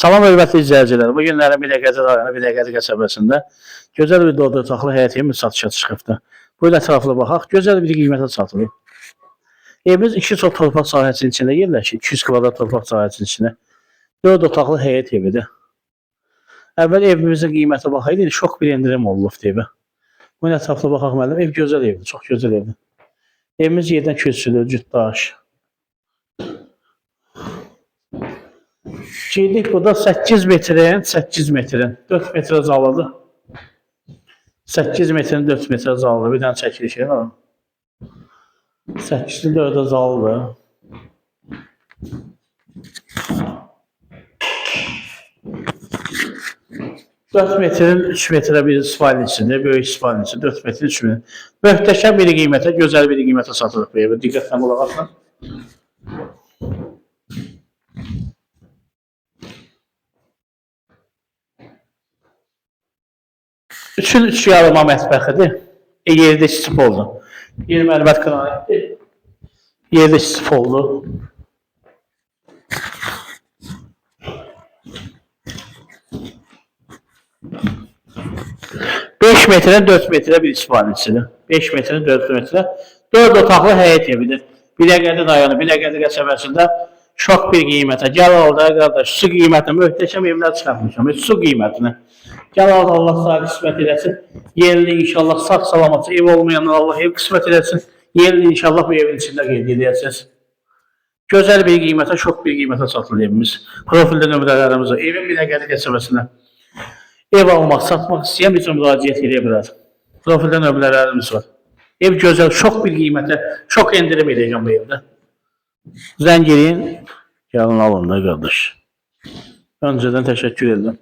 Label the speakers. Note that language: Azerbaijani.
Speaker 1: Salam hörmətli izləyicilər. Bu günlərin Binəqədi rayonu Binəqədi qəsəbəsində gözəl bir dörd otaqlı həyət evimiz satışa çıxıbdır. Buyurun ətraflı baxaq. Gözəl bir qiymətə satılır. Evimiz 2 çox torpaq sahəsinin içində yerləşir. 200 kvadrat torpaq sahəsinin içində. 4 otaqlı həyət evidir. Əvvəl evimizin qiyməti baxaydı, şok bir endirim olubdur evə. Buyurun ətraflı baxaq müəllim. Ev gözəl evdir, çox gözəl evdir. Evimiz yerdən köçülür, cütdaş. Girdik burada 8 metrin 4 metre zalıdır. 8 metrin 4 metre zalıdır. Bir dənə çəkiliş var. 8'li 4'e zalıdır. Dört metrin 3 metre bir spalin içinde, böyük spalin içinde 4 metrin 3 metre. Möhtəşəm bir qiymətə, gözəl bir qiymətə satılır bu evi. Diqqətlə qulaq asın. Üçün 3 yarıma mətbəxidir. Yerdə istif oldu. Yer mərmət qranitdir. Yerdə istif oldu. Beş metre 4 metre bir ispanisidir. 5 metre 4 metre. 4 otaqlı həyət evidir. Binəqədi rayonu, Binəqədi qəsəbəsində şok bir qiymətə. Gəl oldu qardaş, su qiymətini möhtəşəm evlər çıxartmışam. Su qiymətini. Gəl oldu Allah sağ qismət eləsin. Yerli inşallah sağ salamatı ev olmayanlar Allah ev qismət eləsin. Yerli inşallah bu evin içində qeyd edəcəksiniz. Gözəl bir qiymətə, şok bir qiymətə satılır evimiz. Profildə nömrələrimiz var. Evin Binəqədi qəsəbəsində ev almaq, satmaq istəyən bir müraciət edə bilər. Profildə nömrələrimiz var. Ev gözəl, şok bir qiymətə, şok endirim edəcəm bu evdə. Zəng eləyin, gəlin alın da qardaş. Öncədən təşəkkür edirəm.